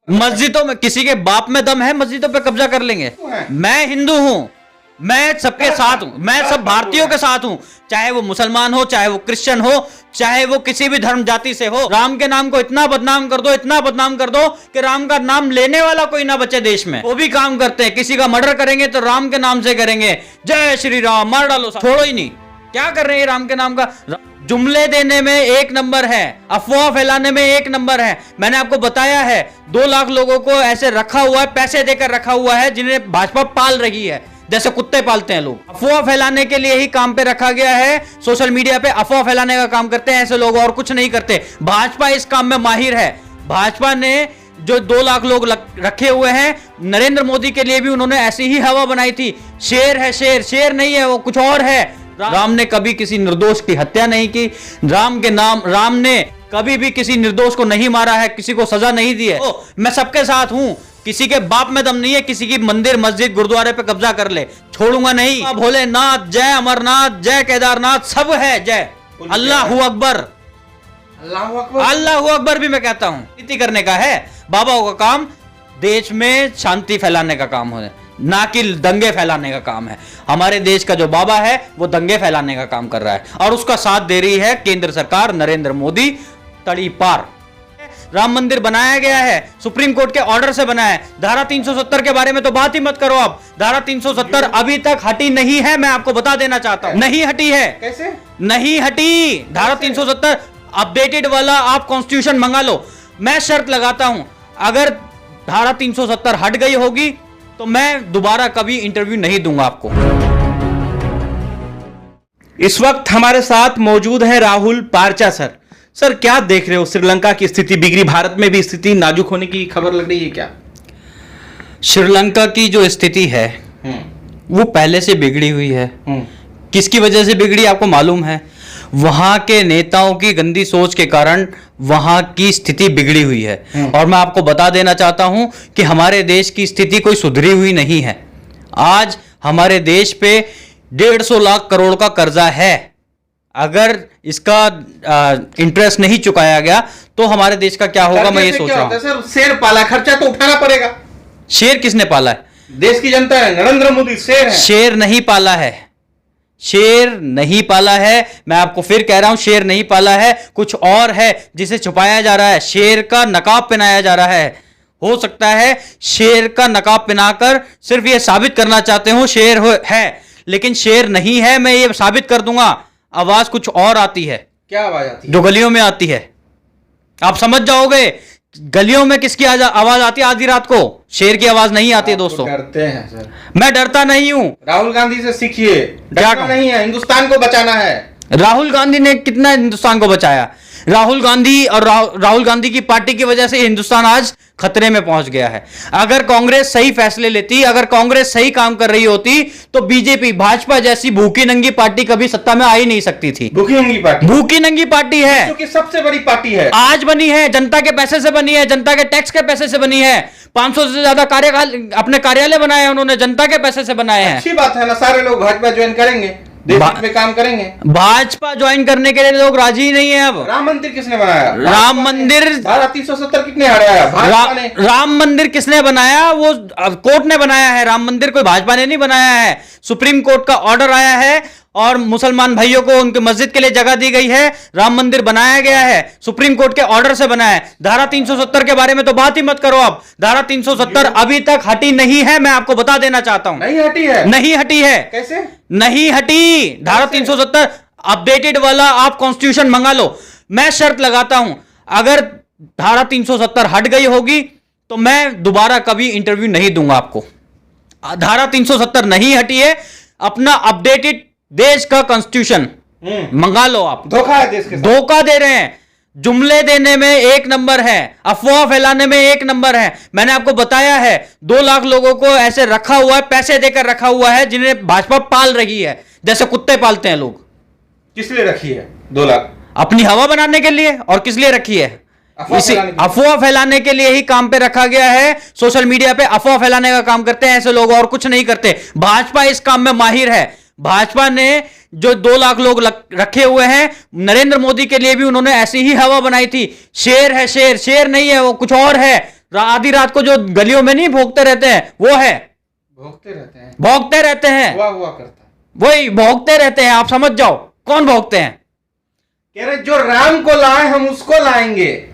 मस्जिदों में किसी के बाप में दम है, मस्जिदों पे कब्जा कर लेंगे। मैं हिंदू हूं, मैं सबके साथ हूं, मैं सब भारतीयों के साथ हूं, चाहे वो मुसलमान हो, चाहे वो क्रिश्चियन हो, चाहे वो किसी भी धर्म जाति से हो। राम के नाम को इतना बदनाम कर दो, इतना बदनाम कर दो कि राम का नाम लेने वाला कोई ना बचे देश में। वो भी काम करते हैं, किसी का मर्डर करेंगे तो राम के नाम से करेंगे, जय श्री राम, मार डालो, छोड़ो ही नहीं। क्या कर रहे हैं राम के नाम का? जुमले देने में एक नंबर है, अफवाह फैलाने में एक नंबर है। मैंने आपको बताया है 2 लाख लोगों को ऐसे रखा हुआ है, पैसे देकर रखा हुआ है, जिन्हें भाजपा पाल रही है जैसे कुत्ते पालते हैं लोग। अफवाह फैलाने के लिए ही काम पे रखा गया है। सोशल मीडिया पे अफवाह फैलाने का काम करते हैं ऐसे लोग, और कुछ नहीं करते। भाजपा इस काम में माहिर है। भाजपा ने जो 2 लाख लोग रखे हुए हैं, नरेंद्र मोदी के लिए भी उन्होंने ऐसी ही हवा बनाई थी। शेर है, शेर शेर नहीं है, वो कुछ और है। राम ने कभी किसी निर्दोष की हत्या नहीं की। राम ने कभी भी किसी निर्दोष को नहीं मारा है, किसी को सजा नहीं दी है। मैं सबके साथ हूं, किसी के बाप में दम नहीं है, किसी की मंदिर मस्जिद गुरुद्वारे पे कब्जा कर ले, छोड़ूंगा नहीं। भोलेनाथ, जय अमरनाथ, जय केदारनाथ, सब है जय। अल्लाहू अकबर, अल्लाहू अकबर भी मैं कहता हूं। नीति करने का है बाबाओं का काम, देश में शांति फैलाने का काम है, ना कि दंगे फैलाने का काम है। हमारे देश का जो बाबा है वो दंगे फैलाने का काम कर रहा है, और उसका साथ दे रही है केंद्र सरकार, नरेंद्र मोदी। तड़ी पार राम मंदिर बनाया गया है, सुप्रीम कोर्ट के ऑर्डर से बना है। धारा 370 के बारे में तो बात ही मत करो आप। धारा 370 अभी तक हटी नहीं है, मैं आपको बता देना चाहता हूं। नहीं हटी है। कैसे नहीं हटी? धारा 370 अपडेटेड वाला आप कॉन्स्टिट्यूशन मंगा लो। मैं शर्त लगाता हूं, अगर धारा 370 हट गई होगी तो मैं दोबारा कभी इंटरव्यू नहीं दूंगा आपको। इस वक्त हमारे साथ मौजूद है राहुल पारचा सर। सर, क्या देख रहे हो? श्रीलंका की स्थिति बिगड़ी, भारत में भी स्थिति नाजुक होने की खबर लग रही है क्या? श्रीलंका की जो स्थिति है वो पहले से बिगड़ी हुई है। किसकी वजह से बिगड़ी आपको मालूम है? वहां के नेताओं की गंदी सोच के कारण वहां की स्थिति बिगड़ी हुई है। और मैं आपको बता देना चाहता हूं कि हमारे देश की स्थिति कोई सुधरी हुई नहीं है। आज हमारे देश पे 150 लाख करोड़ का कर्जा है। अगर इसका इंटरेस्ट नहीं चुकाया गया तो हमारे देश का क्या होगा, मैं ये सोच रहा हूं। सर, शेर पाला, खर्चा तो उठाना पड़ेगा। शेर किसने पाला है? देश की जनता है, नरेंद्र मोदी शेर है। शेर नहीं पाला है, शेर नहीं पाला है। मैं आपको फिर कह रहा हूं, शेर नहीं पाला है, कुछ और है जिसे छुपाया जा रहा है। शेर का नकाब पहनाया जा रहा है। हो सकता है शेर का नकाब पहनाकर सिर्फ ये साबित करना चाहते हो शेर है, लेकिन शेर नहीं है। मैं ये साबित कर दूंगा। आवाज कुछ और आती है। क्या आवाज आती है? जो गलियों में आती है, आप समझ जाओगे। गलियों में किसकी आवाज आती है आधी रात को? शेर की आवाज नहीं आती है दोस्तों। डरते हैं सर। मैं डरता नहीं हूं। राहुल गांधी से सीखिए, डरना नहीं है, हिंदुस्तान को बचाना है। राहुल गांधी ने कितना हिंदुस्तान को बचाया? राहुल गांधी और राहुल गांधी की पार्टी की वजह से हिंदुस्तान आज खतरे में पहुंच गया है। अगर कांग्रेस सही फैसले लेती, अगर कांग्रेस सही काम कर रही होती तो बीजेपी, भाजपा जैसी भूखी नंगी पार्टी कभी सत्ता में आ ही नहीं सकती थी। भूखी नंगी पार्टी, भूखी नंगी पार्टी है, क्योंकि सबसे बड़ी पार्टी है। आज बनी है, जनता के पैसे से बनी है, जनता के टैक्स के पैसे से बनी है। 500 से ज्यादा अपने कार्यालय बनाए उन्होंने, जनता के पैसे से बनाए हैं। अच्छी बात है ना, सारे लोग भाजपा ज्वाइन करेंगे, देश में काम करेंगे। भाजपा ज्वाइन करने के लिए लोग राजी नहीं है। अब राम मंदिर किसने बनाया? राम मंदिर, धारा 370 किसने हटाया? भाजपा ने। राम मंदिर किसने बनाया? वो कोर्ट ने बनाया है। राम मंदिर कोई भाजपा ने नहीं बनाया है। सुप्रीम कोर्ट का ऑर्डर आया है और मुसलमान भाइयों को उनके मस्जिद के लिए जगह दी गई है। राम मंदिर बनाया गया है, सुप्रीम कोर्ट के ऑर्डर से बना है। धारा 370 के बारे में तो बात ही मत करो आप। धारा 370 अभी तक हटी नहीं है, मैं आपको बता देना चाहता हूं। नहीं हटी है? नहीं हटी है। कैसे नहीं हटी? धारा 370 अपडेटेड वाला आप कॉन्स्टिट्यूशन मंगा लो। मैं शर्त लगाता हूं, अगर धारा 370 हट गई होगी तो मैं दोबारा कभी इंटरव्यू नहीं दूंगा आपको। धारा 370 नहीं हटी है, अपना अपडेटेड देश का कॉन्स्टिट्यूशन मंगा लो आप। धोखा है देश के साथ। धोखा दे रहे हैं। जुमले देने में एक नंबर है, अफवाह फैलाने में एक नंबर है। मैंने आपको बताया है 2 लाख लोगों को ऐसे रखा हुआ है, पैसे देकर रखा हुआ है, जिन्हें भाजपा पाल रही है जैसे कुत्ते पालते हैं लोग। किस लिए रखी है 2 लाख? अपनी हवा बनाने के लिए। और किस लिए रखी है? अफवाह फैलाने के लिए ही काम पे रखा गया है। सोशल मीडिया पे अफवाह फैलाने का काम करते हैं ऐसे लोग, और कुछ नहीं करते। भाजपा इस काम में माहिर है। भाजपा ने जो 2 लाख लोग रखे हुए हैं, नरेंद्र मोदी के लिए भी उन्होंने ऐसी ही हवा बनाई थी। शेर है, शेर शेर नहीं है, वो कुछ और है। आधी रात को जो गलियों में नहीं भोगते रहते हैं, वो है, भोगते रहते हैं, हुआ करता है, वही भोगते रहते हैं। आप समझ जाओ कौन भोगते हैं। कह रहे जो राम को लाए हम उसको लाएंगे।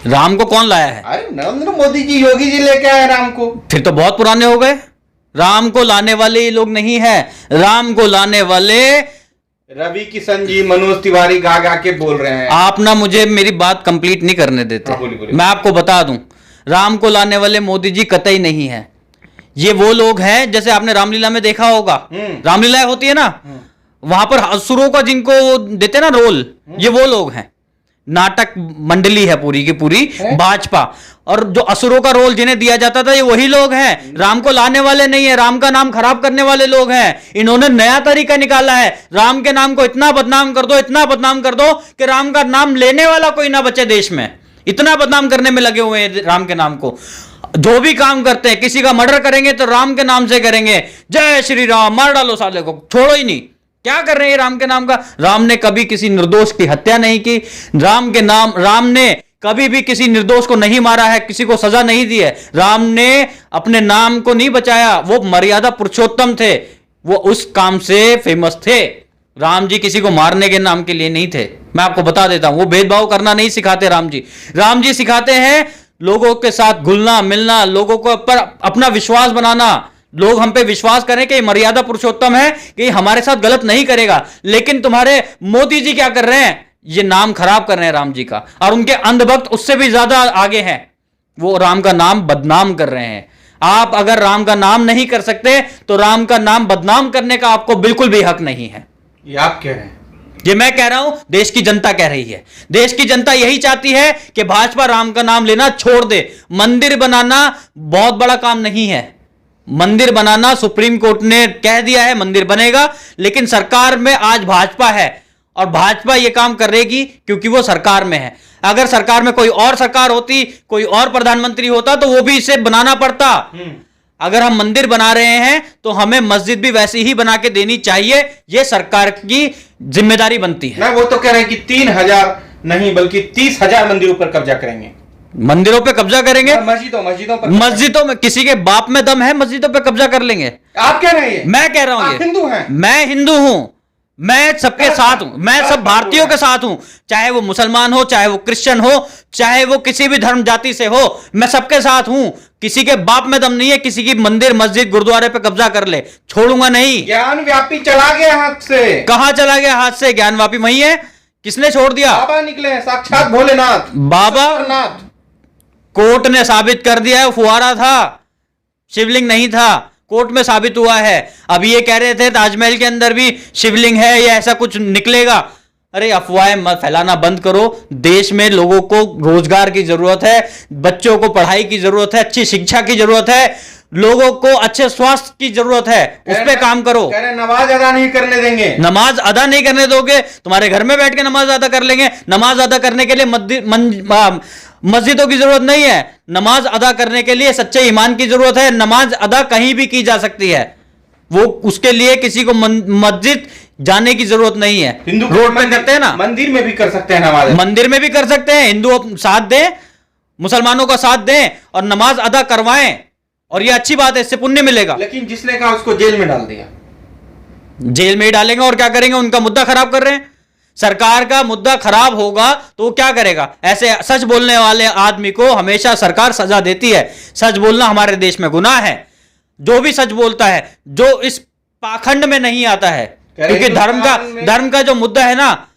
राम को कौन लाया है? अरे नरेंद्र मोदी जी, योगी जी लेके आए राम को। फिर तो बहुत पुराने हो गए। राम को लाने वाले ये लोग नहीं है, राम को लाने वाले रवि किशन जी, मनोज तिवारी गा गा के बोल रहे हैं। आप ना मुझे मेरी बात कंप्लीट नहीं करने देते। बोलिए। मैं आपको बता दूं, राम को लाने वाले मोदी जी कतई नहीं है। ये वो लोग हैं, जैसे आपने रामलीला में देखा होगा, रामलीला होती है ना, वहां पर असुरों का जिनको देते ना रोल, ये वो लोग हैं। नाटक मंडली है पूरी की पूरी भाजपा, और जो असुरों का रोल जिन्हें दिया जाता था ये वही लोग हैं। राम को लाने वाले नहीं है, राम का नाम खराब करने वाले लोग हैं। इन्होंने नया तरीका निकाला है, राम के नाम को इतना बदनाम कर दो, इतना बदनाम कर दो कि राम का नाम लेने वाला कोई ना बचे देश में। इतना बदनाम करने में लगे हुए हैं राम के नाम को। जो भी काम करते हैं, किसी का मर्डर करेंगे तो राम के नाम से करेंगे, जय श्री राम, मार डालो साले को, छोड़ो ही नहीं। क्या कर रहे हैं राम के नाम का? राम ने कभी किसी निर्दोष की हत्या नहीं की। राम ने कभी भी किसी निर्दोष को नहीं मारा है, किसी को सजा नहीं दी है। राम ने अपने नाम को नहीं बचाया। वो मर्यादा पुरुषोत्तम थे, वो उस काम से फेमस थे। राम जी किसी को मारने के नाम के लिए नहीं थे। मैं आपको बता देता हूं, वो भेदभाव करना नहीं सिखाते राम जी। राम जी सिखाते हैं लोगों के साथ घुलना मिलना, लोगों को पर अपना विश्वास बनाना। लोग हम पे विश्वास करें कि मर्यादा पुरुषोत्तम है, कि हमारे साथ गलत नहीं करेगा। लेकिन तुम्हारे मोदी जी क्या कर रहे हैं? ये नाम खराब कर रहे हैं राम जी का, और उनके अंधभक्त उससे भी ज्यादा आगे हैं। वो राम का नाम बदनाम कर रहे हैं। आप अगर राम का नाम नहीं कर सकते तो राम का नाम बदनाम करने का आपको बिल्कुल भी हक नहीं है। ये आप कह रहे हैं, ये मैं कह रहा हूं, देश की जनता कह रही है। देश की जनता यही चाहती है कि भाजपा राम का नाम लेना छोड़ दे। मंदिर बनाना बहुत बड़ा काम नहीं है। मंदिर बनाना सुप्रीम कोर्ट ने कह दिया है, मंदिर बनेगा, लेकिन सरकार में आज भाजपा है और भाजपा यह काम करेगी क्योंकि वो सरकार में है। अगर सरकार में कोई और सरकार होती, कोई और प्रधानमंत्री होता तो वो भी इसे बनाना पड़ता। अगर हम मंदिर बना रहे हैं तो हमें मस्जिद भी वैसी ही बना के देनी चाहिए। यह सरकार की जिम्मेदारी बनती है। ना वो तो कह रहे हैं कि 3,000 नहीं बल्कि 30,000 मंदिरों पर कब्जा करेंगे। मंदिरों पे कब्जा करेंगे, मस्जिदों में किसी के बाप में दम है, मस्जिदों पे कब्जा कर लेंगे। आप कह रहे हैं? मैं कह रहा हूं, आप हिंदू हैं? मैं हिंदू हूं, मैं सबके साथ हूं, मैं सब भारतीयों के साथ हूं। चाहे वो मुसलमान हो, चाहे वो क्रिश्चियन हो, चाहे वो किसी भी धर्म जाति से हो, मैं सबके साथ हूं। किसी के बाप में दम नहीं है किसी की मंदिर मस्जिद गुरुद्वारे पे कब्जा कर ले, छोड़ूंगा नहीं। ज्ञान व्यापी चला गया हाथ से। कहां चला गया हाथ से? ज्ञान व्यापी वही है। किसने छोड़ दिया? बाबा निकले हैं, साक्षात भोलेनाथ बाबा। नाथ। कोर्ट ने साबित कर दिया है फुहारा था, शिवलिंग नहीं था। कोर्ट में साबित हुआ है। अब ये कह रहे थे ताजमहल के अंदर भी शिवलिंग है या ऐसा कुछ निकलेगा। अरे अफवाहें मत फैलाना बंद करो। देश में लोगों को रोजगार की जरूरत है, बच्चों को पढ़ाई की जरूरत है, अच्छी शिक्षा की जरूरत है, लोगों को अच्छे स्वास्थ्य की जरूरत है, उस पे काम करो। कह रहे नमाज अदा नहीं करने देंगे। नमाज अदा नहीं करने दोगे, तुम्हारे घर में बैठ के नमाज अदा कर लेंगे। नमाज अदा करने के लिए मस्जिदों की जरूरत नहीं है। नमाज अदा करने के लिए सच्चे ईमान की जरूरत है। नमाज अदा कहीं भी की जा सकती है, वो उसके लिए किसी को मस्जिद जाने की जरूरत नहीं है। हिंदू रोड पे करते हैं ना, मंदिर में भी कर सकते हैं नमाज। मंदिर में भी कर सकते हैं। हिंदू साथ दें, मुसलमानों का साथ दें और नमाज अदा करवाएं, और ये अच्छी बात है, इससे पुण्य मिलेगा। लेकिन जिसने कहा उसको जेल में डाल दिया। जेल में ही डालेंगे और क्या करेंगे? उनका मुद्दा खराब कर रहे हैं। सरकार का मुद्दा खराब होगा तो वो क्या करेगा? ऐसे सच बोलने वाले आदमी को हमेशा सरकार सजा देती है। सच बोलना हमारे देश में गुनाह है। जो भी सच बोलता है, जो इस पाखंड में नहीं आता है, क्योंकि धर्म का जो मुद्दा है ना,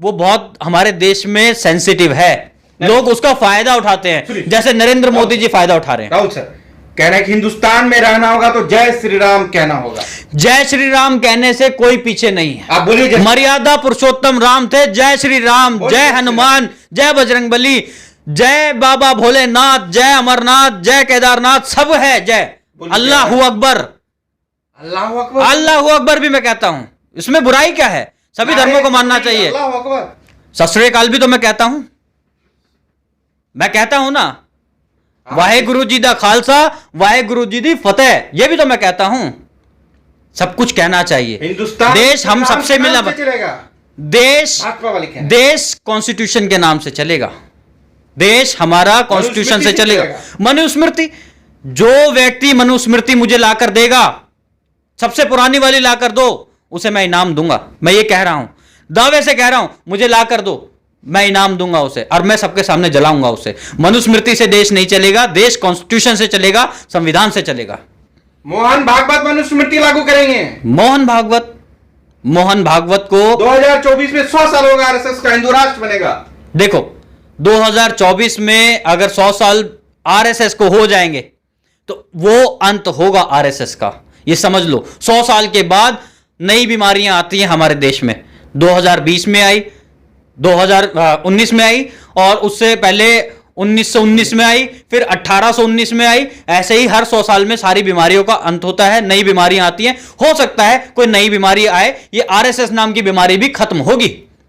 वो बहुत हमारे देश में सेंसिटिव है। लोग उसका फायदा उठाते हैं, जैसे नरेंद्र मोदी जी फायदा उठा रहे हैं। राहुल सर कह रहे हैं कि हिंदुस्तान में रहना होगा तो जय श्री राम कहना होगा। जय श्री राम कहने से कोई पीछे नहीं है। आप बोलिए। मर्यादा पुरुषोत्तम राम थे। जय श्री राम, जय हनुमान, जय बजरंगबली, जय बाबा भोलेनाथ, जय अमरनाथ, जय केदारनाथ, सब है। जय अल्लाहू अकबर। अल्लाहू अकबर, अल्लाहू अकबर भी मैं कहता हूं, इसमें बुराई क्या है? सभी धर्मों को मानना चाहिए। अल्लाहू अकबर। सत श्री अकाल भी तो मैं कहता हूं, ना। वाहेगुरु जी दा खालसा, वाहेगुरु जी दी फतेह, यह भी तो मैं कहता हूं। सब कुछ कहना चाहिए। हिंदुस्तान देश हम सबसे मिलना चलेगा। देश कॉन्स्टिट्यूशन के नाम से चलेगा। देश हमारा कॉन्स्टिट्यूशन से चलेगा। मनुस्मृति, जो व्यक्ति मनुस्मृति मुझे लाकर देगा, सबसे पुरानी वाली लाकर दो, उसे मैं इनाम दूंगा। मैं ये कह रहा हूं, दावे से कह रहा हूं, मुझे लाकर दो, मैं इनाम दूंगा उसे, और मैं सबके सामने जलाऊंगा उसे। मनुस्मृति से देश नहीं चलेगा, देश कॉन्स्टिट्यूशन से चलेगा, संविधान से चलेगा। मोहन भागवत मनुस्मृति लागू करेंगे। मोहन भागवत को 2024 में 100 साल होगा, आरएसएस का हिंदू राष्ट्र बनेगा। देखो 2024 में अगर 100 साल आरएसएस को हो जाएंगे तो वो अंत होगा आरएसएस का, ये समझ लो। 100 साल के बाद नई बीमारियां आती हैं हमारे देश में। 2020 में आई, 2019 में आई, और उससे पहले 1919 में आई, फिर 1819 में आई। ऐसे ही हर 100 साल में सारी बीमारियों का अंत होता है, नई बीमारियां आती हैं। हो सकता है कोई नई बीमारी आए, ये आरएसएस नाम की बीमारी भी खत्म होगी,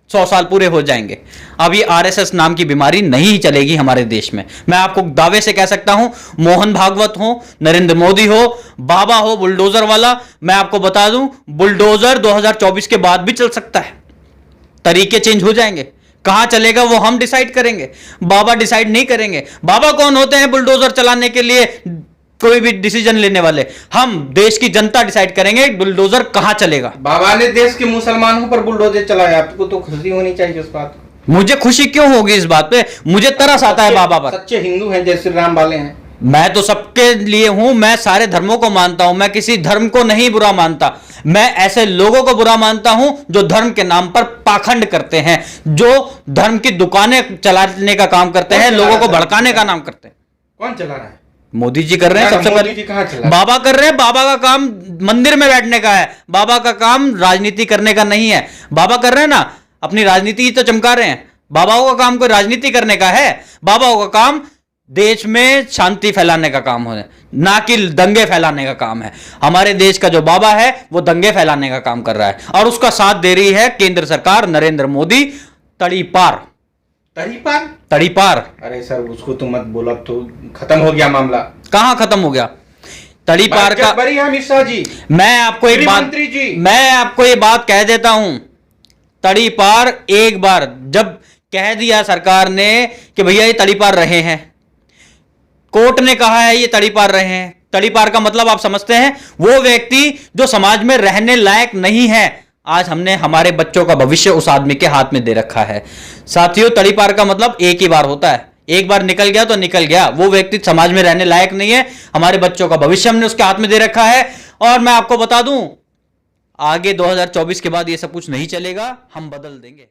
100 साल पूरे हो जाएंगे। अब ये आरएसएस नाम की बीमारी नहीं चलेगी हमारे देश में। मैं आपको दावे से कह सकता हूं, मोहन भागवत हो, नरेंद्र मोदी हो, बाबा हो बुलडोजर वाला, मैं आपको बता दूं बुलडोजर 2024 के बाद भी चल सकता है। तरीके चेंज हो जाएंगे, कहां चलेगा वो हम डिसाइड करेंगे, बाबा डिसाइड नहीं करेंगे। बाबा कौन होते हैं बुलडोजर चलाने के लिए, कोई भी डिसीजन लेने वाले? हम देश की जनता डिसाइड करेंगे बुलडोजर कहां चलेगा। बाबा ने देश के मुसलमानों पर बुलडोजर चलाया, आपको तो खुशी होनी चाहिए उस बात को। मुझे खुशी क्यों होगी इस बात पे? मुझे तरस आता है बाबा पर। सच्चे हिंदू हैं, जय श्री राम वाले हैं। मैं तो सबके लिए हूं, मैं सारे धर्मों को मानता हूं, मैं किसी धर्म को नहीं बुरा मानता। मैं ऐसे लोगों को बुरा मानता हूं जो धर्म के नाम पर पाखंड करते हैं, जो धर्म की दुकानें चलाने का काम करते हैं, लोगों को भड़काने का नाम करते हैं। कौन चला रहा है? मोदी जी कर रहे हैं सबसे पहले। बाबा कर रहे हैं, बाबा का काम मंदिर में बैठने का है, बाबा का काम राजनीति करने का नहीं है। बाबा कर रहे हैं ना, अपनी राजनीति तो चमका रहे हैं। बाबाओं का काम कोई राजनीति करने का है? बाबाओं का काम देश में शांति फैलाने का काम है, ना कि दंगे फैलाने का काम है। हमारे देश का जो बाबा है वो दंगे फैलाने का काम कर रहा है, और उसका साथ दे रही है केंद्र सरकार, नरेंद्र मोदी। तड़ीपार तड़ीपार। अरे सर उसको तो मत बोला, तो खत्म हो गया मामला। कहां खत्म हो गया? तड़ीपार का बड़ी है अमित शाह जी। मैं आपको ये बात कह देता हूं, तड़ीपार एक बार जब कह दिया सरकार ने कि भैया ये तड़ीपार रहे हैं, कोर्ट ने कहा है ये तड़ीपार रहे हैं। तड़ीपार का मतलब आप समझते हैं, वो व्यक्ति जो समाज में रहने लायक नहीं है। आज हमने हमारे बच्चों का भविष्य उस आदमी के हाथ में दे रखा है। साथियों, तड़ीपार का मतलब एक ही बार होता है, एक बार निकल गया तो निकल गया। वो व्यक्ति समाज में रहने लायक नहीं है, हमारे बच्चों का भविष्य हमने उसके हाथ में दे रखा है। और मैं आपको बता दूं, आगे 2024 के बाद ये सब कुछ नहीं चलेगा, हम बदल देंगे।